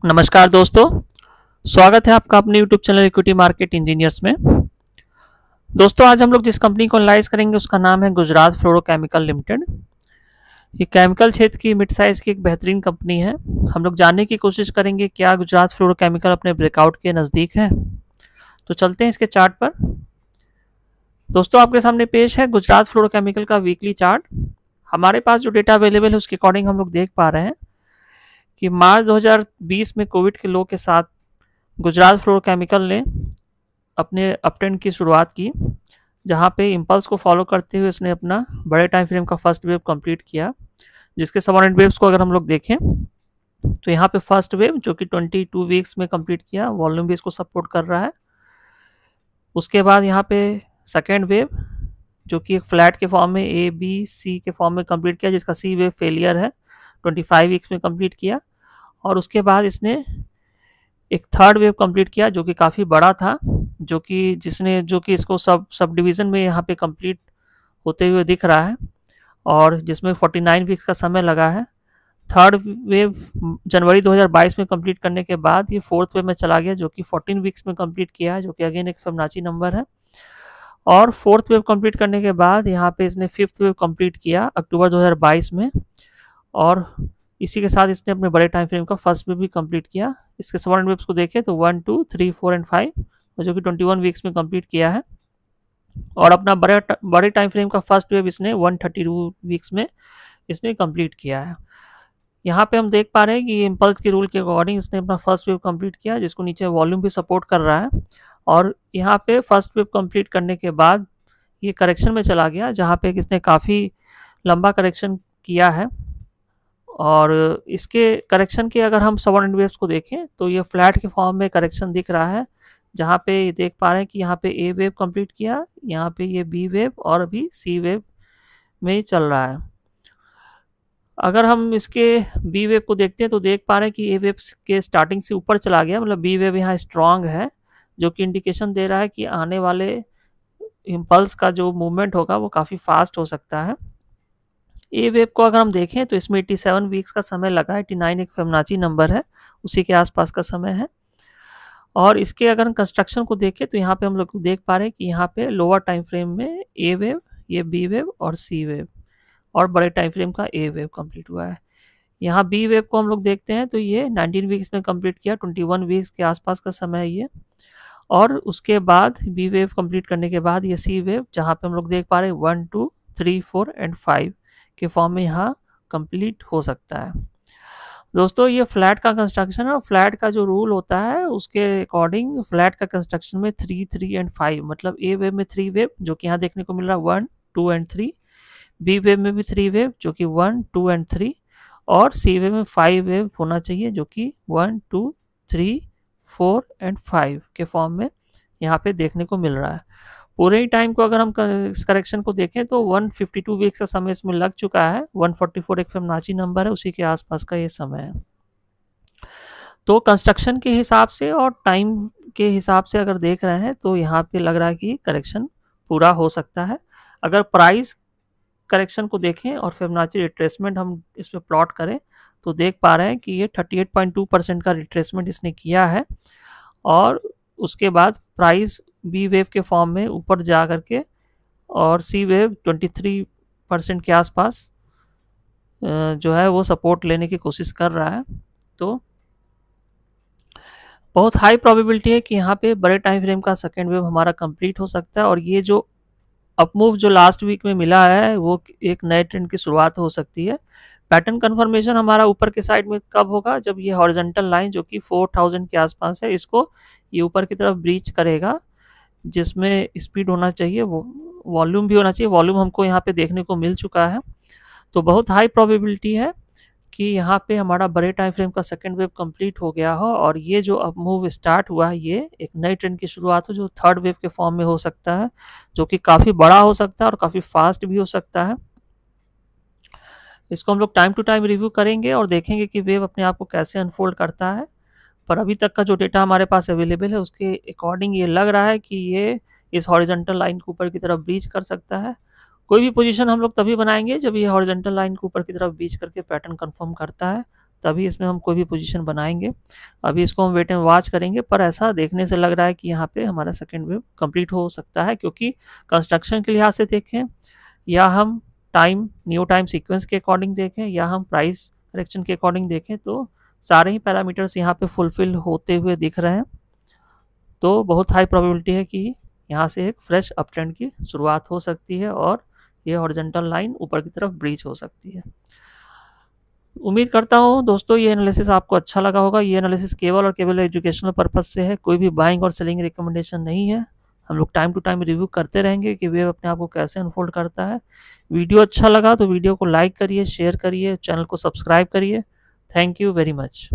नमस्कार दोस्तों। स्वागत है आपका अपने YouTube channel equity market engineers में। दोस्तों, आज हम लोग जिस कंपनी को एनालाइज करेंगे उसका नाम है गुजरात फ्लोरोकेमिकल लिमिटेड। ये केमिकल क्षेत्र की मिड साइज की एक बेहतरीन कंपनी है। हम लोग जानने की कोशिश करेंगे क्या गुजरात फ्लोरोकेमिकल अपने ब्रेकआउट के नज़दीक है। तो चलते हैं इसके चार्ट पर। दोस्तों, आपके सामने पेश है गुजरात फ्लोरोकेमिकल का वीकली चार्ट। हमारे पास जो डेटा अवेलेबल है उसके अकॉर्डिंग हम लोग देख पा रहे हैं कि मार्च 2020 में कोविड के लो के साथ गुजरात फ्लोरोकेमिकल ने अपने अपट्रेंड की शुरुआत की, जहां पे इम्पल्स को फॉलो करते हुए इसने अपना बड़े टाइम फ्रेम का फर्स्ट वेव कंप्लीट किया, जिसके सबऑर्डिनेट वेव्स को अगर हम लोग देखें तो यहाँ पे फर्स्ट वेव जो कि 22 वीक्स में कंप्लीट किया, वॉल्यूम भी इसको सपोर्ट कर रहा है। उसके बाद यहाँ पे सेकेंड वेव जो कि एक फ्लैट के फॉर्म में ए बी सी के फॉर्म में कंप्लीट किया, जिसका सी वेव फेलियर है, 25 वीक्स में कंप्लीट किया। और उसके बाद इसने एक थर्ड वेव कंप्लीट किया जो कि काफ़ी बड़ा था, जो कि इसको सब डिवीज़न में यहाँ पे कंप्लीट होते हुए दिख रहा है, और जिसमें 49 वीक्स का समय लगा है। थर्ड वेव जनवरी 2022 में कंप्लीट करने के बाद ये फोर्थ वेव में चला गया, जो कि 14 वीक्स में कंप्लीट किया है, जो कि अगेन एक फिबोनाची नंबर है। और फोर्थ वेव कंप्लीट करने के बाद यहाँ पे इसने फिफ्थ वेव कंप्लीट किया अक्टूबर 2022 में, और इसी के साथ इसने अपने बड़े टाइम फ्रेम का फर्स्ट वेव भी कंप्लीट किया। इसके सबऑर्डिनेट वेव्स को देखें तो 1, 2, 3, 4 एंड 5, जो कि 21 वीक्स में कंप्लीट किया है। और अपना बड़े टाइम फ्रेम का फर्स्ट वेव इसने 132 वीक्स में इसने कंप्लीट किया है। यहाँ पे हम देख पा रहे हैं कि इम्पल्स के रूल के अकॉर्डिंग इसने अपना फर्स्ट वेव कंप्लीट किया, जिसको नीचे वॉल्यूम भी सपोर्ट कर रहा है। और यहाँ पे फर्स्ट वेव कंप्लीट करने के बाद ये करेक्शन में चला गया, जहाँ पे इसने काफ़ी लंबा करेक्शन किया है। और इसके करेक्शन के अगर हम सबऑर्डिनेट वेव्स को देखें तो ये फ्लैट के फॉर्म में करेक्शन दिख रहा है, जहाँ पे देख पा रहे हैं कि यहाँ पे ए वेव कंप्लीट किया, यहाँ पे ये बी वेव और अभी सी वेव में चल रहा है। अगर हम इसके बी वेव को देखते हैं तो देख पा रहे हैं कि ए वेव के स्टार्टिंग से ऊपर चला गया, मतलब बी वेव यहाँ स्ट्रांग है, जो कि इंडिकेशन दे रहा है कि आने वाले इम्पल्स का जो मूवमेंट होगा वो काफ़ी फास्ट हो सकता है। ए वेव को अगर हम देखें तो इसमें 87 वीक्स का समय लगा, 89 एक फिबोनाची नंबर है, उसी के आसपास का समय है। और इसके अगर हम कंस्ट्रक्शन को देखें तो यहाँ पे हम लोग देख पा रहे हैं कि यहाँ पे लोअर टाइम फ्रेम में ए वेव, ये बी वेव और सी वेव, और बड़े टाइम फ्रेम का ए वेव कंप्लीट हुआ है। यहाँ बी वेव को हम लोग देखते हैं तो ये 19 वीक्स में कंप्लीट किया, 21 वीक्स के आसपास का समय है ये। और उसके बाद बी वेव कंप्लीट करने के बाद ये सी वेव, जहाँ पे हम लोग देख पा रहे हैं 1, 2, 3, 4 एंड 5 के फॉर्म में यहाँ कंप्लीट हो सकता है। दोस्तों, ये फ्लैट का कंस्ट्रक्शन है, और फ्लैट का जो रूल होता है उसके अकॉर्डिंग फ्लैट का कंस्ट्रक्शन में 3, 3 एंड 5, मतलब ए वेव में 3 वेव जो कि यहाँ देखने को मिल रहा है 1, 2 एंड 3, बी वेव में भी 3 वेव जो कि 1, 2 एंड 3, और सी वेव में 5 वेव होना चाहिए जो कि 1, 2, 3, 4 एंड 5 के फॉर्म में यहाँ पे देखने को मिल रहा है। पूरे ही टाइम को अगर हम इस करेक्शन को देखें तो 152 वीक्स का समय इसमें लग चुका है, 144 एक फिबोनाची नंबर है, उसी के आसपास का ये समय है। तो कंस्ट्रक्शन के हिसाब से और टाइम के हिसाब से अगर देख रहे हैं तो यहाँ पे लग रहा है कि करेक्शन पूरा हो सकता है। अगर प्राइस करेक्शन को देखें और फिबोनाची रिट्रेसमेंट हम इस पर प्लॉट करें तो देख पा रहे हैं कि ये 38.2% का रिट्रेसमेंट इसने किया है, और उसके बाद प्राइस बी वेव के फॉर्म में ऊपर जा करके और सी वेव 23% के आसपास जो है वो सपोर्ट लेने की कोशिश कर रहा है। तो बहुत हाई प्रोबेबिलिटी है कि यहाँ पे बड़े टाइम फ्रेम का सेकेंड वेव हमारा कंप्लीट हो सकता है, और ये जो अपमूव जो लास्ट वीक में मिला है वो एक नए ट्रेंड की शुरुआत हो सकती है। पैटर्न कंफर्मेशन हमारा ऊपर के साइड में कब होगा, जब ये हॉरिजॉन्टल लाइन जो कि 4000 के आसपास है, इसको ये ऊपर की तरफ ब्रीच करेगा, जिसमें स्पीड होना चाहिए, वो वॉल्यूम भी होना चाहिए। वॉल्यूम हमको यहाँ पे देखने को मिल चुका है, तो बहुत हाई प्रोबेबिलिटी है कि यहाँ पे हमारा बड़े टाइम फ्रेम का सेकेंड वेव कंप्लीट हो गया हो, और ये जो अब मूव स्टार्ट हुआ है ये एक नई ट्रेंड की शुरुआत हो जो थर्ड वेव के फॉर्म में हो सकता है, जो कि काफ़ी बड़ा हो सकता है और काफ़ी फास्ट भी हो सकता है। इसको हम लोग टाइम टू टाइम रिव्यू करेंगे और देखेंगे कि वेव अपने आप को कैसे अनफोल्ड करता है। पर अभी तक का जो डेटा हमारे पास अवेलेबल है उसके अकॉर्डिंग ये लग रहा है कि ये इस हॉरिजॉन्टल लाइन को ऊपर की तरफ ब्रीच कर सकता है। कोई भी पोजीशन हम लोग तभी बनाएंगे जब ये हॉरिजॉन्टल लाइन को ऊपर की तरफ ब्रीच करके पैटर्न कंफर्म करता है, तभी इसमें हम कोई भी पोजीशन बनाएंगे। अभी इसको हम वेट एंड वॉच करेंगे, पर ऐसा देखने से लग रहा है कि यहाँ पे हमारा सेकेंड वेव कंप्लीट हो सकता है, क्योंकि कंस्ट्रक्शन के लिहाज से देखें या हम न्यू टाइम सीक्वेंस के अकॉर्डिंग देखें या हम प्राइस करेक्शन के अकॉर्डिंग देखें, तो सारे ही पैरामीटर्स यहाँ पे फुलफिल होते हुए दिख रहे हैं। तो बहुत हाई प्रोबेबिलिटी है कि यहाँ से एक फ्रेश अप ट्रेंड की शुरुआत हो सकती है और ये हॉरिजॉन्टल लाइन ऊपर की तरफ ब्रीच हो सकती है। उम्मीद करता हूँ दोस्तों ये एनालिसिस आपको अच्छा लगा होगा। ये एनालिसिस केवल और केवल एजुकेशनल पर्पज से है, कोई भी बाइंग और सेलिंग रिकमेंडेशन नहीं है। हम लोग टाइम टू टाइम रिव्यू करते रहेंगे कि वेव अपने आप को कैसे अनफोल्ड करता है। वीडियो अच्छा लगा तो वीडियो को लाइक करिए, शेयर करिए, चैनल को सब्सक्राइब करिए। Thank you very much.